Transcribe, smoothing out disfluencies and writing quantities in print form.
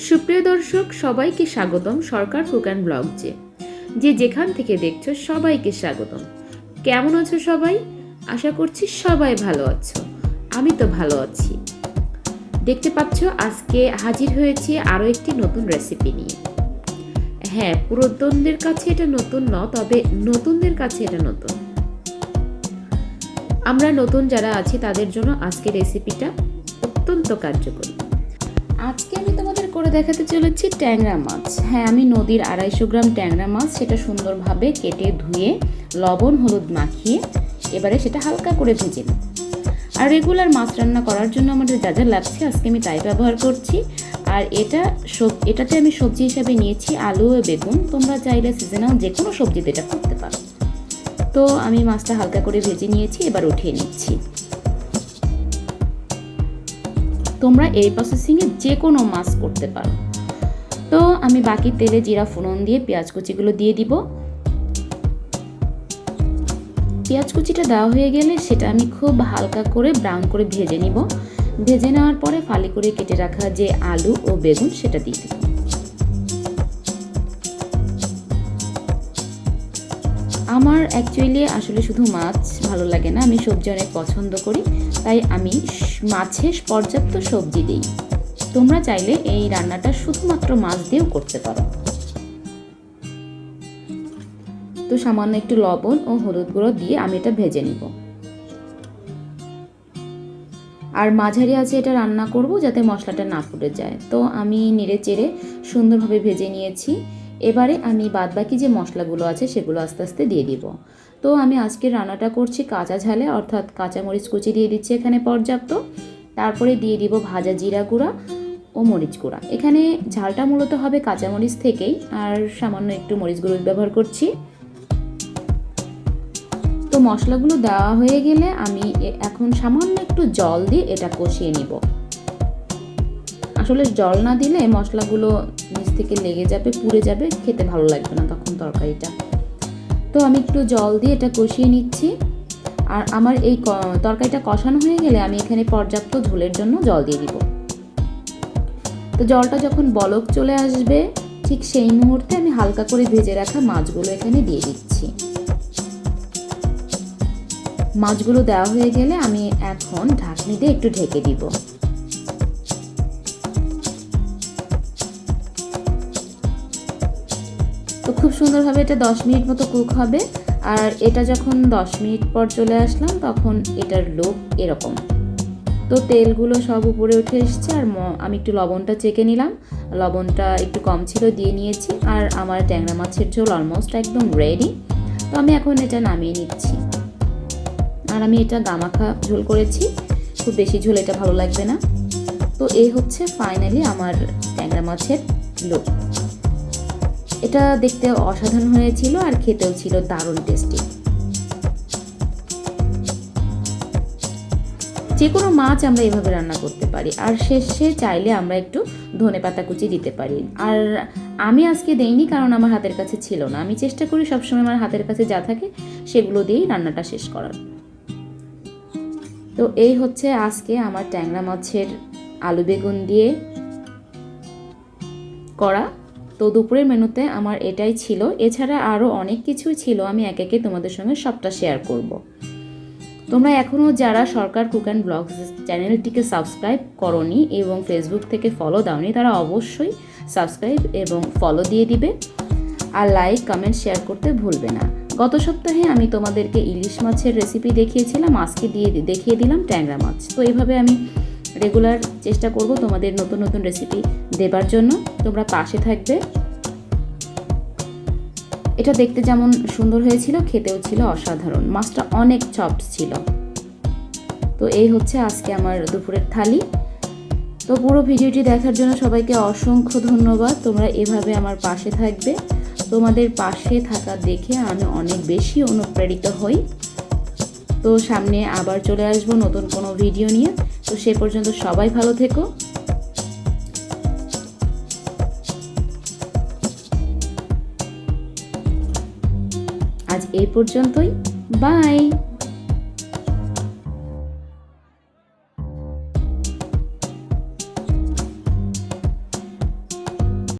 সুপ্রিয় দর্শক, সবাইকে স্বাগতম সরকার কুক অ্যান্ড ব্লগসে। যে যেখান থেকে দেখছো সবাইকে স্বাগতম। কেমন আছো সবাই? আশা করছি সবাই ভালো আছো। আমি তো ভালো আছি। দেখতে পাচ্ছ আজকে হাজির হয়েছি আরও একটি নতুন রেসিপি নিয়ে। হ্যাঁ, পুরাতনদের কাছে এটা নতুন নয়, তবে নতুনদের কাছে এটা নতুন। আমরা নতুন যারা আছি তাদের জন্য আজকে রেসিপিটা অত্যন্ত কার্যকরী। আজকে আমি তোমাদের করে দেখাতে চলেছি ট্যাংরা মাছ। হ্যাঁ, আমি নদীর 250 গ্রাম ট্যাংরা মাছ সেটা সুন্দরভাবে কেটে ধুয়ে লবণ হলুদ মাখিয়ে এবারে সেটা হালকা করে ভেজে নেব। আর রেগুলার মাছ রান্না করার জন্য আমাদের যা যা লাগছে আজকে আমি তাই ব্যবহার করছি। আর এটাতে আমি সবজি হিসাবে নিয়েছি আলু ও বেগুন। তোমরা চাইলে সিজনাল যে কোনো সবজিতে এটা করতে পারো। তো আমি মাছটা হালকা করে ভেজে নিয়েছি, এবার উঠিয়ে নিচ্ছি। তোমরা এই প্রসেসিংয়ে যে কোনো মাছ করতে পারো। তো আমি বাকি তেলে জিরা ফোড়ন দিয়ে পেঁয়াজ কুচিগুলো দিয়ে দিব। পেঁয়াজ কুচিটা দেওয়া হয়ে গেলে সেটা আমি খুব হালকা করে ব্রাউন করে ভেজে নিব। ভেজে নেওয়ার পরে ফালি করে কেটে রাখা যে আলু ও বেগুন সেটা দিয়ে দিব। আমার অ্যাকচুয়ালি আসলে শুধু মাছ ভালো লাগে না, আমি সবজি অনেক পছন্দ করি, তাই আমি মাছে পর্যাপ্ত সবজি দিই। তোমরা চাইলে এই রান্নাটা শুধুমাত্র মাছ দিয়েও করতে পারো। তো সামান্য একটু লবণ ও হলুদ গুঁড়ো দিয়ে আমি এটা ভেজে নিব। আর মাঝারি আঁচে এটা রান্না করব যাতে মশলাটা না পুড়ে যায়। তো আমি নেড়ে চেড়ে সুন্দরভাবে ভেজে নিয়েছি। এবারে আমি বাদবাকি যে মশলাগুলো আছে সেগুলো আস্তে আস্তে দিয়ে দিব। তো আমি আজকে রান্নাটা করছি কাঁচা ঝালে, অর্থাৎ কাঁচামরিচ কুচি দিয়ে দিচ্ছি এখানে পর্যাপ্ত। তারপরে দিয়ে দিব ভাজা জিরা গুঁড়া ও মরিচ গুঁড়া। এখানে ঝালটা মূলত হবে কাঁচামরিচ থেকেই, আর সামান্য একটু মরিচ গুঁড়ো ব্যবহার করছি। তো মশলাগুলো দেওয়া হয়ে গেলে আমি এখন সামান্য একটু জল দিয়ে এটা কষিয়ে নিব। আসলে জল না দিলে মশলাগুলো নিচ থেকে লেগে যাবে, পুড়ে যাবে, খেতে ভালো লাগবে না তখন তরকারিটা। তো আমি একটু জল দিয়ে এটা কষিয়ে নিচ্ছি। আর আমার এই তরকারিটা কষানো হয়ে গেলে আমি এখানে পর্যাপ্ত ঝোলের জন্য জল দিয়ে দিব। তো জলটা যখন বলক চলে আসবে ঠিক সেই মুহূর্তে আমি হালকা করে ভেজে রাখা মাছগুলো এখানে দিয়ে দিচ্ছি। মাছগুলো দেওয়া হয়ে গেলে আমি এখন ঢাকনি দিয়ে একটু ঢেকে দিব। তো খুব সুন্দরভাবে এটা 10 মিনিট মতো কুক হবে। আর এটা যখন 10 মিনিট পর চলে আসলাম তখন এটার লুক এরকম। তো তেলগুলো সব উপরে উঠে এসছে। আর আমি একটু লবণটা চেখে নিলাম, লবণটা একটু কম ছিল, দিয়ে নিয়েছি। আর আমার ট্যাংরা মাছের ঝোল অলমোস্ট একদম রেডি। তো আমি এখন এটা নামিয়ে নিচ্ছি। আর আমি এটা গামাখা ঝোল করেছি, খুব বেশি ঝোল এটা ভালো লাগবে না। তো এই হচ্ছে ফাইনালি আমার ট্যাংরা মাছের লুক। এটা দেখতে অসাধারণ হয়েছিল আর খেতেও ছিল দারুণ টেস্টি। যে কোনো মাছ আমরা এভাবে রান্না করতে পারি। আর শেষে চাইলে আমরা একটু ধনেপাতা কুচি দিতে পারি। আর আমি আজকে দেইনি কারণ আমার হাতের কাছে ছিল না। আমি চেষ্টা করি সবসময় আমার হাতের কাছে যা থাকে সেগুলো দিয়েই রান্নাটা শেষ করার। তো এই হচ্ছে আজকে আমার ট্যাংরা মাছের আলু বেগুন দিয়ে করা। তো দুপুরের মেনুতে আমার এটাই ছিল। এছাড়া আরও অনেক কিছুই ছিল, আমি একে একে তোমাদের সঙ্গে সবটা শেয়ার করব। তোমরা এখনও যারা সরকার কুক অ্যান্ড ব্লগস চ্যানেলটিকে সাবস্ক্রাইব করোনি এবং ফেসবুক থেকে ফলো দাওনি, তারা অবশ্যই সাবস্ক্রাইব এবং ফলো দিয়ে দিবে। আর লাইক কমেন্ট শেয়ার করতে ভুলবে না। গত সপ্তাহে আমি তোমাদেরকে ইলিশ মাছের রেসিপি দেখিয়েছিলাম, আজকে দেখিয়ে দিলাম ট্যাংরা মাছ। তো এইভাবে আমি রেগুলার চেষ্টা করব তোমাদের নতুন নতুন রেসিপি দেবার জন্য। তোমরা পাশে থাকবে। এটা দেখতে যেমন সুন্দর হয়েছিল, খেতেও ছিল অসাধারণ। মাছটা অনেক সফট ছিল। তো এই হচ্ছে আজকে আমার দুপুরের থালি। তো পুরো ভিডিওটি দেখার জন্য সবাইকে অসংখ্য ধন্যবাদ। তোমরা এভাবে আমার পাশে থাকবে। তোমাদের পাশে থাকা দেখে আমি অনেক বেশি অনুপ্রাণিত হই। তো সামনে আবার চলে আসবো নতুন কোনো ভিডিও নিয়ে। তো সে পর্যন্ত সবাই ভালো থেকো। আজ এই পর্যন্তই। বাই।